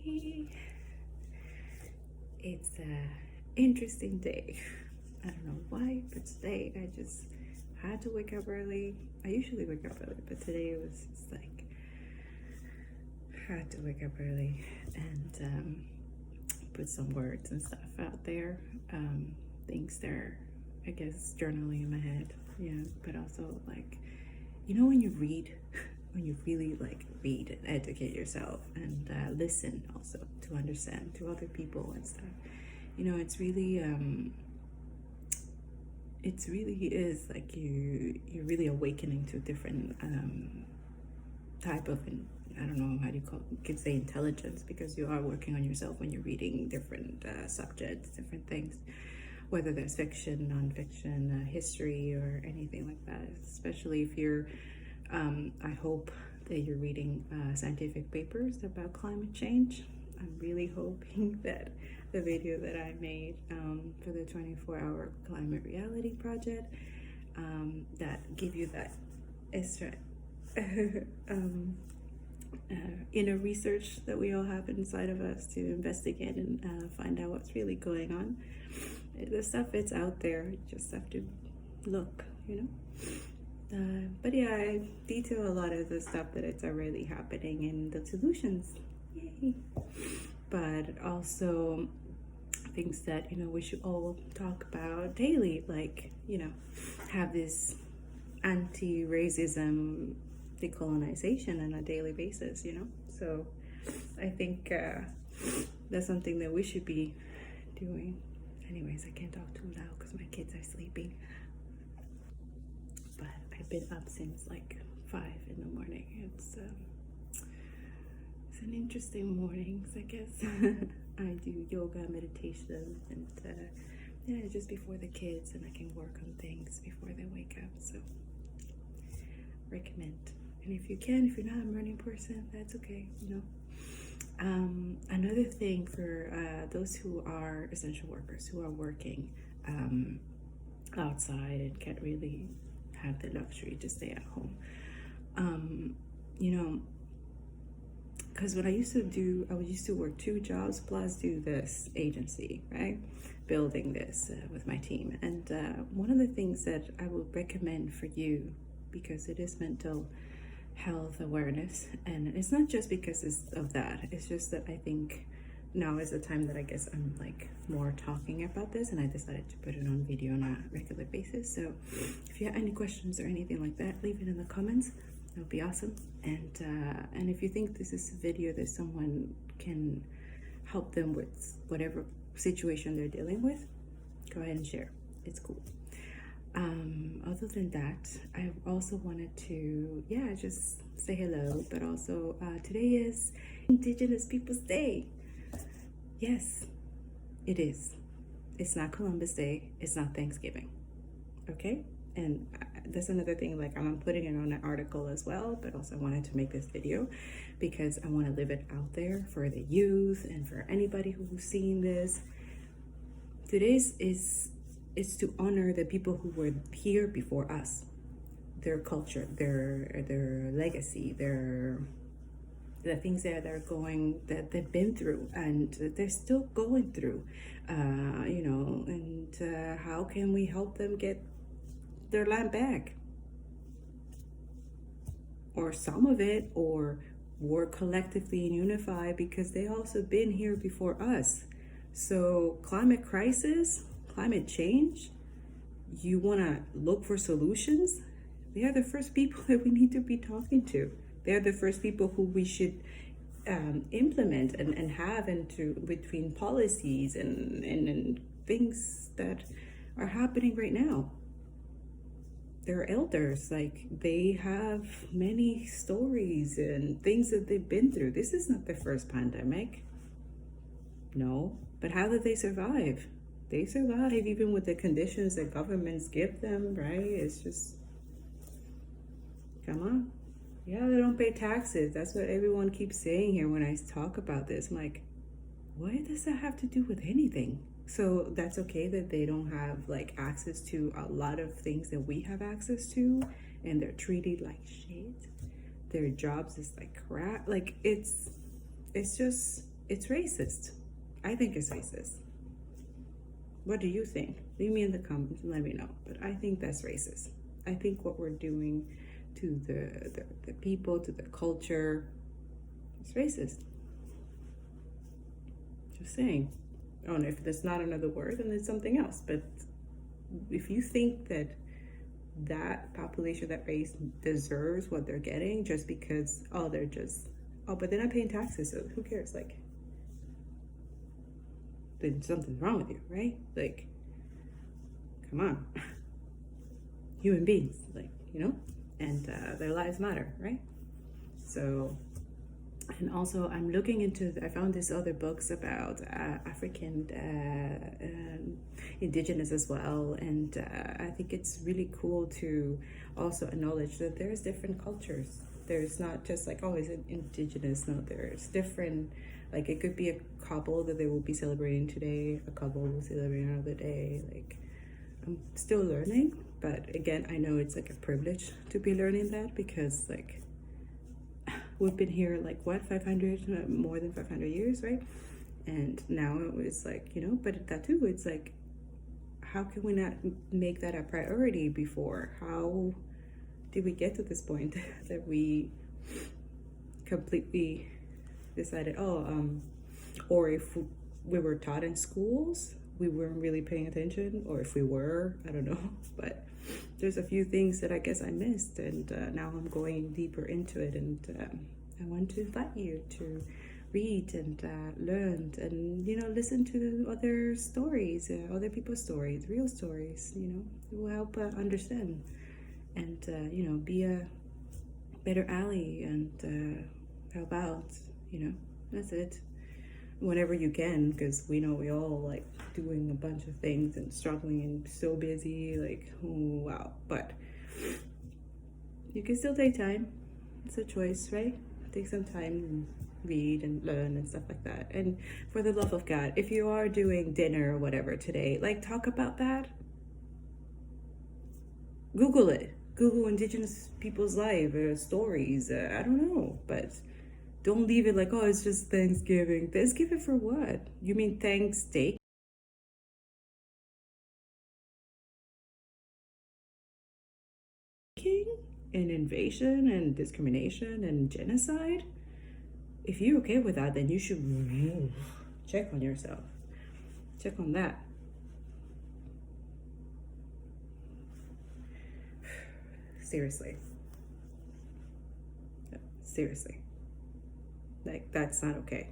Hey, it's a interesting day. I don't know why, but today I just had to wake up early. I usually wake up early, but today it was just like had to wake up early and put some words and stuff out there. Things that are, I guess, journaling in my head. Yeah, but also like, when you read, when you really like read and educate yourself and listen also to understand to other people and stuff. It's really is like you're really awakening to a different type of, I don't know how do you call it, you could say intelligence, because you are working on yourself when you're reading different subjects, different things, whether there's fiction, nonfiction, history, or anything like that. Especially if you're, I hope that you're reading scientific papers about climate change. I'm really hoping that the video that I made for the 24-hour climate reality project that give you that extra inner research that we all have inside of us to investigate and find out what's really going on. The stuff, it's out there, you just have to look, but yeah, I detail a lot of the stuff that it's already happening and the solutions. Yay. But also things that we should all talk about daily, like have this anti-racism, decolonization on a daily basis. So I think that's something that we should be doing. Anyways, I can't talk too loud because my kids are sleeping, but I've been up since like 5 in the morning. It's an interesting mornings, I guess. I do yoga, meditation, and just before the kids, and I can work on things before they wake up. So recommend. And if you're not a morning person, that's okay. Another thing for those who are essential workers, who are working outside and can't really have the luxury to stay at home. Because what I used to work 2 jobs plus do this agency, right? Building this with my team. And one of the things that I would recommend for you, because it is mental health awareness, and it's not just because of that, it's just that I think now is the time that I guess I'm like more talking about this, and I decided to put it on video on a regular basis. So if you have any questions or anything like that, leave it in the comments. That would be awesome. And if you think this is a video that someone can help them with whatever situation they're dealing with, go ahead and share. It's cool. Other than that, I also wanted to just say hello, but also today is Indigenous Peoples Day. Yes, it is. It's not Columbus Day, it's not Thanksgiving, okay? And that's another thing, like I'm putting it on an article as well, but also I wanted to make this video because I want to live it out there for the youth and for anybody who's seeing this. Today's is to honor the people who were here before us, their culture, their legacy, the things that they've been through and they're still going through, and how can we help them get their land back, or some of it, or work collectively and unify, because they also been here before us. So climate crisis, climate change, you want to look for solutions? They are the first people that we need to be talking to. They're the first people who we should implement and have into between policies and things that are happening right now. They're elders, like they have many stories and things that they've been through. This is not the first pandemic. No, but how did they survive? They survive even with the conditions that governments give them, right? It's just, come on. Yeah, they don't pay taxes. That's what everyone keeps saying here when I talk about this. I'm like, what does that have to do with anything? So that's okay that they don't have like access to a lot of things that we have access to, and they're treated like shit. Their jobs is like crap. Like it's just it's racist. I think it's racist. What do you think? Leave me in the comments and let me know. But I think that's racist. I think what we're doing to the people, to the culture, it's racist. Just saying. Oh, and if there's not another word, then it's something else. But if you think that that population, that race deserves what they're getting just because, but they're not paying taxes, so who cares? Like, then something's wrong with you, right? Like, come on. Human beings, like, and their lives matter, right? So, and also I'm looking into, I found these other books about African, Indigenous as well. And I think it's really cool to also acknowledge that there's different cultures. There's not just like, oh, is it Indigenous? No, there's different, like it could be a couple that they will be celebrating today, a couple will celebrate another day. Like, I'm still learning, but again, I know it's like a privilege to be learning that because like we've been here like what, 500, more than 500 years, right? And now it's like, but that too, it's like, how can we not make that a priority before? How did we get to this point that we completely decided, or if we were taught in schools, we weren't really paying attention, or if we were, I don't know. But there's a few things that I guess I missed, and now I'm going deeper into it, and I want to invite you to read and learn and listen to other stories, other people's stories, real stories. It will help understand and be a better ally and help out. That's it. Whenever you can, because we know we all like doing a bunch of things and struggling and so busy, like, oh, wow. But you can still take time. It's a choice, right? Take some time and read and learn and stuff like that. And for the love of God, if you are doing dinner or whatever today, like, talk about that. Google it. Google Indigenous people's life stories. I don't know, but don't leave it like, oh, it's just Thanksgiving. Thanksgiving for what? You mean thanks steak? And invasion and discrimination and genocide? If you're okay with that, then you should check on yourself. Check on that. Seriously. Seriously. Like, that's not okay.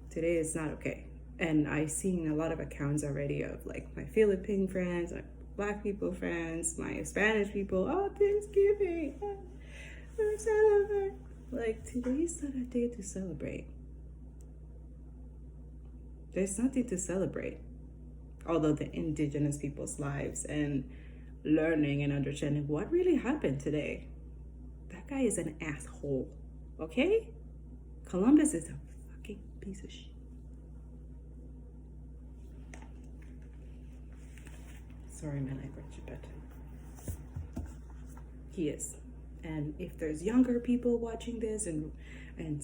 Today is not okay. And I've seen a lot of accounts already of like my Philippine friends, my Black people friends, my Spanish people. Oh, Thanksgiving. We're celebrating. Like, today's not a day to celebrate. There's nothing to celebrate. Although the Indigenous people's lives and learning and understanding what really happened today. That guy is an asshole. Okay? Columbus is a fucking piece of shit. Sorry, my language, but he is. And if there's younger people watching this and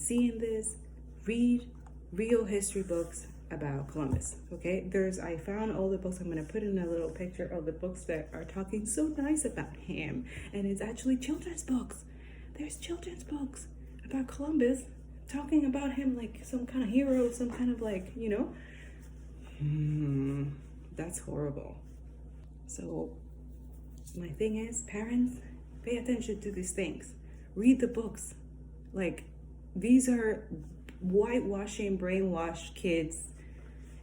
seeing this, read real history books about Columbus. Okay, I found all the books. I'm gonna put in a little picture of the books that are talking so nice about him, and it's actually children's books. There's children's books about Columbus talking about him like some kind of hero, some kind of like, that's horrible. So my thing is, parents, pay attention to these things. Read the books. Like, these are whitewashing, brainwashed kids.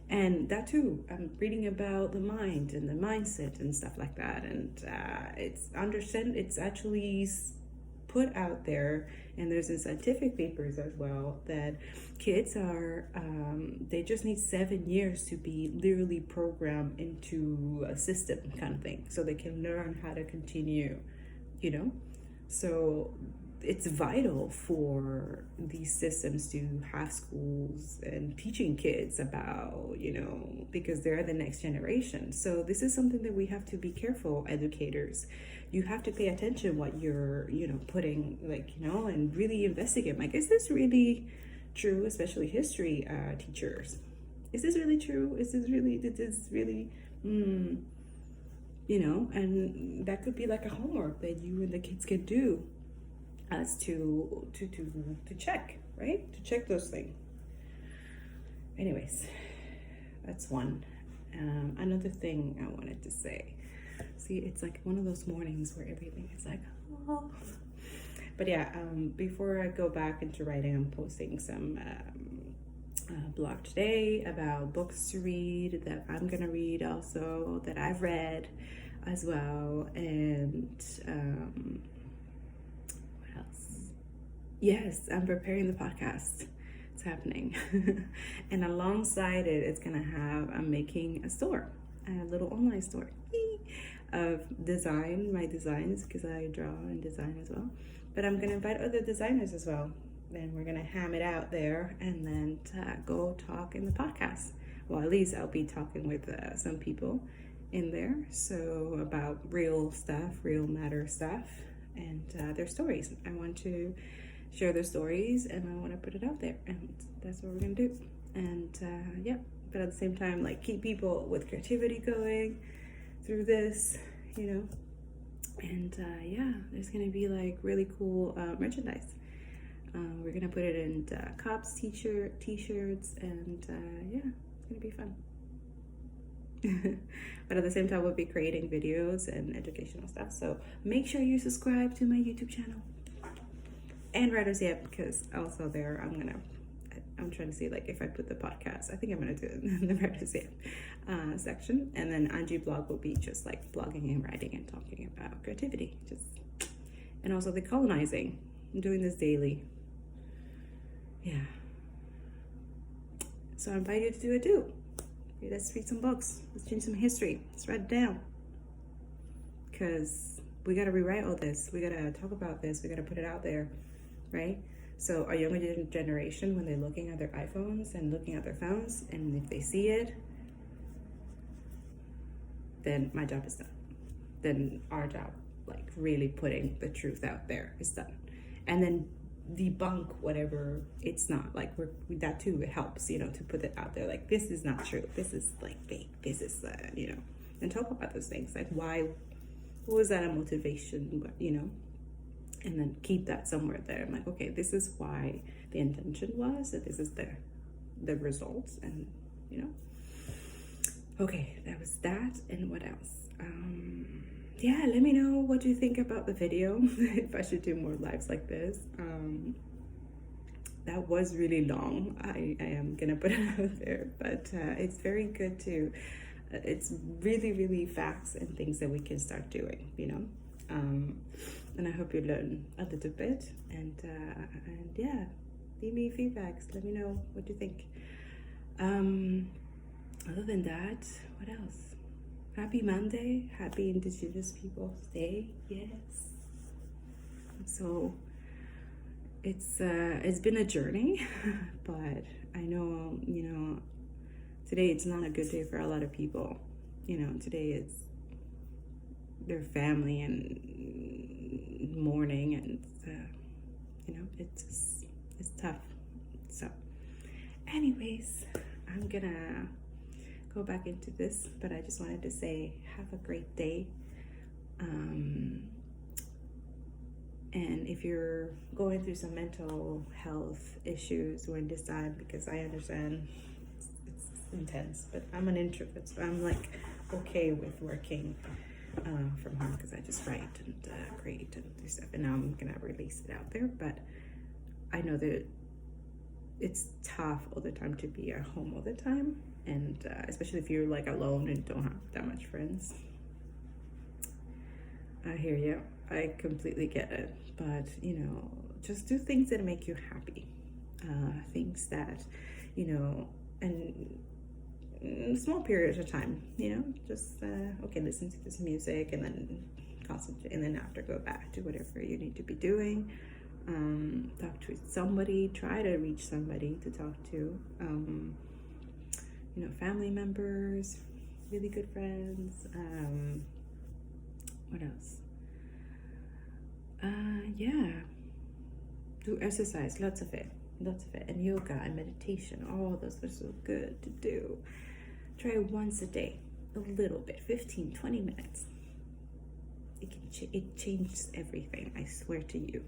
And that too, I'm reading about the mind and the mindset and stuff like that. And it's actually put out there, and there's in scientific papers as well, that kids are, they just need 7 years to be literally programmed into a system kind of thing, so they can learn how to continue, So it's vital for these systems to have schools and teaching kids about, because they're the next generation. So this is something that we have to be careful, educators. You have to pay attention what you're, putting, and really investigate. Like, is this really true, especially history teachers. Is this really true? Is this really, you know? And that could be like a homework that you and the kids can do as to check, right? To check those things. Anyways, that's one. Another thing I wanted to say. See, it's like one of those mornings where everything is like, oh. But yeah, before I go back into writing, I'm posting some blog today about books to read that I'm gonna read also, that I've read as well. And what else? Yes, I'm preparing the podcast. It's happening. And alongside it, it's gonna have, I'm making a store, a little online store of design, my designs, because I draw and design as well. But I'm gonna invite other designers as well. Then we're gonna ham it out there and then go talk in the podcast. Well, at least I'll be talking with some people in there. So about real stuff, real matter stuff, and their stories. I want to share their stories and I want to put it out there, and that's what we're gonna do. And yeah, but at the same time, like, keep people with creativity going through this, you know. And yeah, there's gonna be like really cool merchandise. We're gonna put it in cups, t-shirts, and yeah, it's gonna be fun. But at the same time, we'll be creating videos and educational stuff. So make sure you subscribe to my YouTube channel and Writers Yep, because also there I'm trying to see, like, if I put the podcast, I think I'm gonna do it in the Writers Yep section, and then Angie blog will be just like blogging and writing and talking about creativity, and also the colonizing. I'm doing this daily. Yeah. So I invite you to do it too. Let's read some books. Let's change some history. Let's write it down. Because we got to rewrite all this. We got to talk about this. We got to put it out there, right? So our younger generation, when they're looking at their iPhones and looking at their phones, and if they see it, then my job is done. Then our job, like really putting the truth out there, is done. And then debunk whatever it's not. Like, that too, it helps, you know, to put it out there. Like, this is not true. This is like fake. This is, you know, and talk about those things. Like, what was that a motivation, you know? And then keep that somewhere there. I'm like, okay, this is why the intention was, that this is the results, and, you know. Okay, that was that. And what else? Yeah, let me know what you think about the video. If I should do more lives like this. That was really long. I am gonna put it out there, but it's very good to, it's really, really facts and things that we can start doing, you know. And I hope you learn a little bit, and yeah, leave me feedbacks. Let me know what you think. Other than that, what else? Happy Monday, happy Indigenous Peoples Day, yes. So it's been a journey, but I know, you know, today it's not a good day for a lot of people. You know, today is their family and mourning, and you know, it's tough. So anyways, I'm gonna go back into this, but I just wanted to say, have a great day. And if you're going through some mental health issues during this time, because I understand it's intense, but I'm an introvert, so I'm like okay with working from home, because I just write and create and do stuff, and now I'm gonna release it out there. But I know that it's tough all the time to be at home all the time, and especially if you're like alone and don't have that much friends. I hear you. I completely get it. But, you know, just do things that make you happy. Things that, you know, and in small periods of time, you know, just, okay, listen to this music and then concentrate, and then after go back to whatever you need to be doing. Talk to somebody, try to reach somebody to talk to. You know, family members, really good friends. What else? Yeah, do exercise, lots of it. lots of it. And yoga and meditation, all those are so good to do. Try it once a day, a little bit, 15-20 minutes. It changes everything, I swear to you.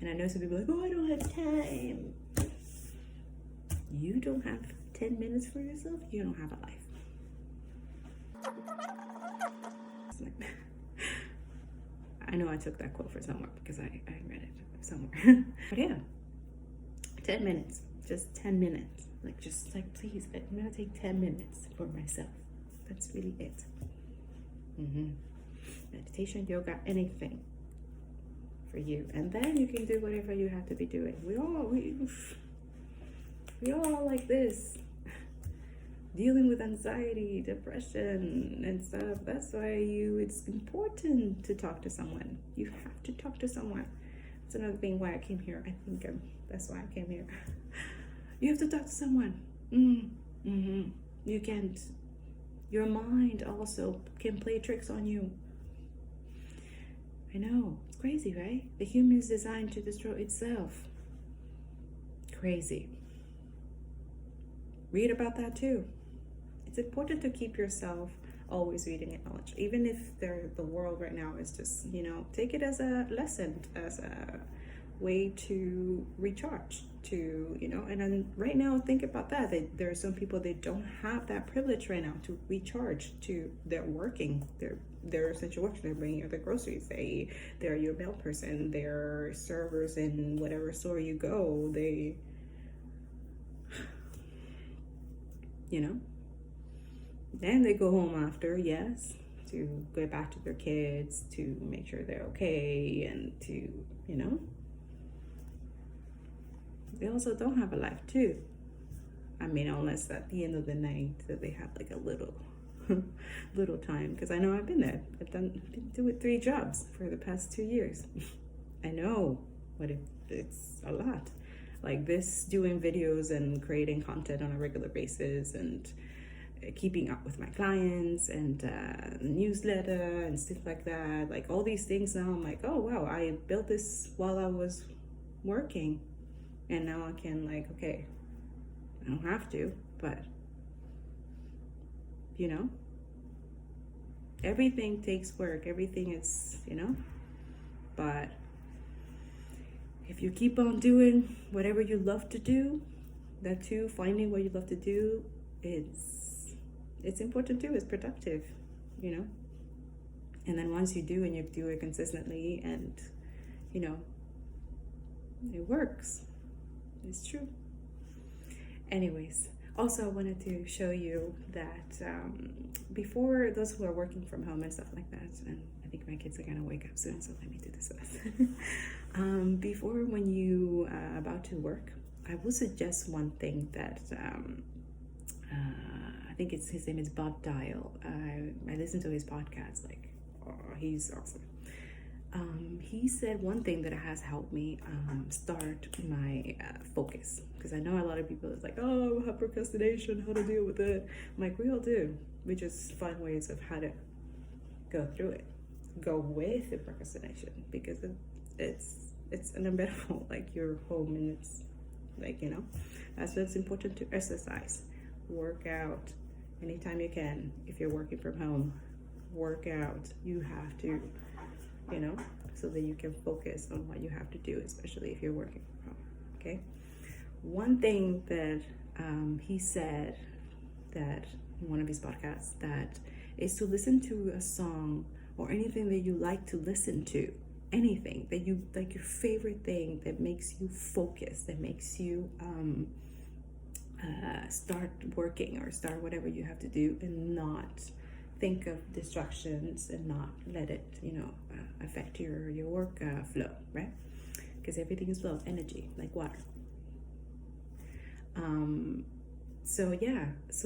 And I know some people are like, oh, I don't have time. You don't have 10 minutes for yourself, you don't have a life. I know I took that quote from somewhere because I read it somewhere. But yeah, 10 minutes, just 10 minutes. Please, I'm gonna take 10 minutes for myself. That's really it. Meditation, yoga, anything for you. And then you can do whatever you have to be doing. We all like this. Dealing with anxiety, depression, and stuff. That's why it's important to talk to someone. You have to talk to someone. That's another thing why I came here. I think that's why I came here. You have to talk to someone. You can't. Your mind also can play tricks on you. I know. It's crazy, right? The human is designed to destroy itself. Crazy. Read about that too. It's important to keep yourself always reading and knowledge, even if the world right now is just, take it as a lesson, as a way to recharge, and then right now think about that. There are some people, they don't have that privilege right now to recharge. They're working, they're essential workers, they're bringing you the groceries, they're your mail person, they're servers in whatever store you go, then they go home after, yes, to go back to their kids, to make sure they're okay, and to, they also don't have a life too. I mean, unless at the end of the night that they have like a little time. Because I know I've been there. I've been doing 3 jobs for the past 2 years. I know, but it's a lot. Like this, doing videos and creating content on a regular basis, and keeping up with my clients, and newsletter and stuff like that. Like all these things now, I'm like, oh wow, I built this while I was working, and now I can okay, I don't have to, but everything takes work. Everything is, but if you keep on doing whatever you love to do, that too, finding what you love to do, it's important too. It's productive, and then once you do, and you do it consistently, and it works. It's true. Anyways, also I wanted to show you that before, those who are working from home and stuff like that, and I think my kids are gonna wake up soon, so let me do this fast. Before, when you are about to work, I will suggest one thing that I think his name is Bob Dial. I listen to his podcast, he's awesome. He said one thing that has helped me start my focus, because I know a lot of people is like, oh, I have procrastination, how to deal with it. I'm like, we all do. We just find ways of how to go through it, go with the procrastination, because it's unbearable. Like, you're home, and it's that's why it's important to exercise, work out anytime you can. If you're working from home, work out. You have to, so that you can focus on what you have to do, especially if you're working from home. Okay. One thing that he said, that in one of his podcasts, that is to listen to a song or anything that you like to listen to, anything that you like, your favorite thing that makes you focus, that makes you start working or start whatever you have to do, and not think of distractions, and not let it affect your work flow, right? Because everything is flow, energy, like water. So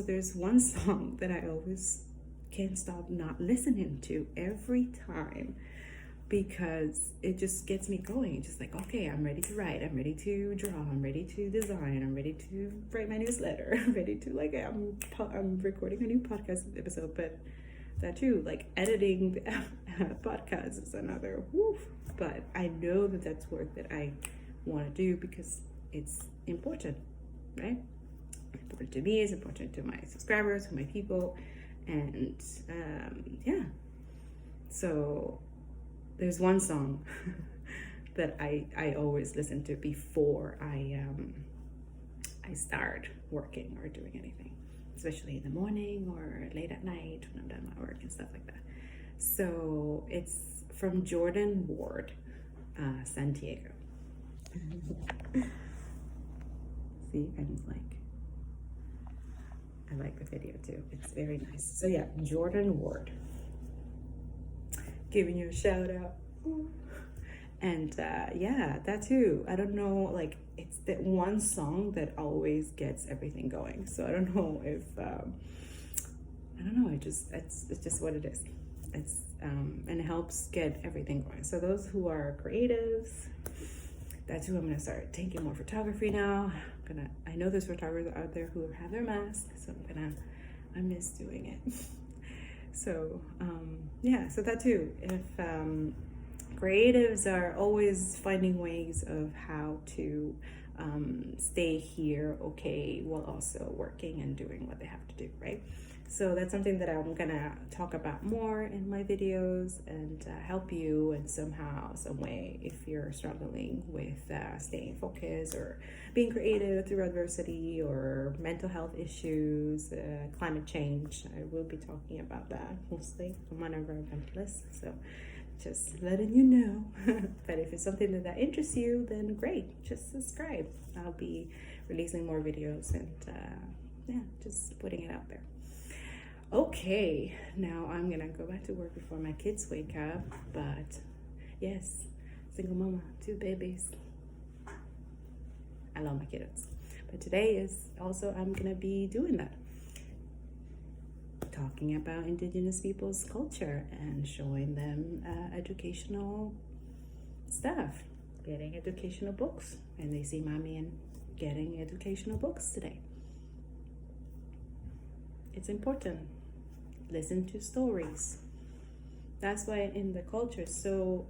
there's one song that I always can't stop not listening to every time, because it just gets me going. It's just like, okay, I'm ready to write, I'm ready to draw, I'm ready to design, I'm ready to write my newsletter, I'm ready to I'm recording a new podcast episode. But that too, like editing the podcast is another woof. But I know that that's work that I want to do, because it's important, right? Important to me, it's important to my subscribers, to my people, and yeah. So there's one song that I always listen to before I start working or doing anything, especially in the morning or late at night when I'm done my work and stuff like that. So it's from Jordan Ward, Santiago. See, I like the video too. It's very nice. So yeah, Jordan Ward. Giving you a shout out. And yeah, that too. I don't know, like it's that one song that always gets everything going. So I don't know if I don't know. It's just what it is. It's and it helps get everything going. So those who are creatives, that's who I'm gonna start taking more photography now. I know there's photographers out there who have their masks, so I miss doing it. So yeah, so that too. If creatives are always finding ways of how to stay here, okay, while also working and doing what they have to do, right? So that's something that I'm gonna talk about more in my videos and help you in somehow, some way, if you're struggling with staying focused or being creative through adversity or mental health issues, climate change. I will be talking about that mostly. I'm an environmentalist, so just letting you know. But if it's something that interests you, then great, just subscribe. I'll be releasing more videos and yeah, just putting it out there. Okay, now I'm gonna go back to work before my kids wake up. But yes, single mama, 2 babies. I love my kiddos. But today is also, I'm gonna be doing that. Talking about Indigenous people's culture and showing them educational stuff, getting educational books. And they see mommy and getting educational books today. It's important. Listen to stories. That's why in the culture it's so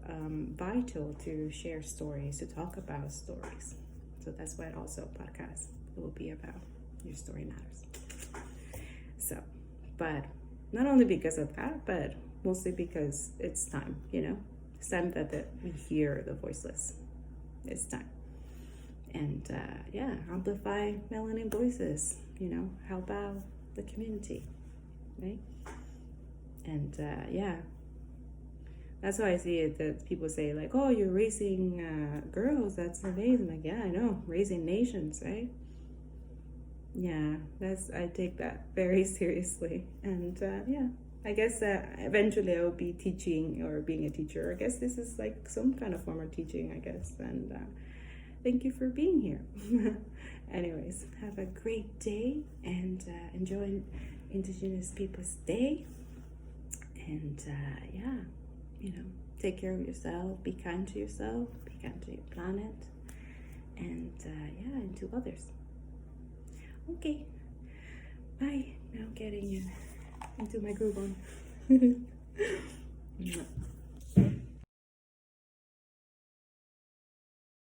vital to share stories, to talk about stories. So that's why also podcast will be about your story matters. So, but not only because of that, but mostly because it's time, it's time that we hear the voiceless. It's time. And yeah, amplify melanin voices, help out the community, right? And yeah, that's how I see it, that people say like, oh, you're raising girls, that's amazing. Like, yeah, I know, raising nations, right? Yeah, I take that very seriously. And yeah, I guess eventually I will be teaching or being a teacher. I guess this is like some kind of form of teaching, I guess. And thank you for being here. Anyways, have a great day and enjoy Indigenous Peoples Day. And yeah, take care of yourself, be kind to yourself, be kind to your planet, and yeah, and to others. Okay, bye. Now getting into my groove on.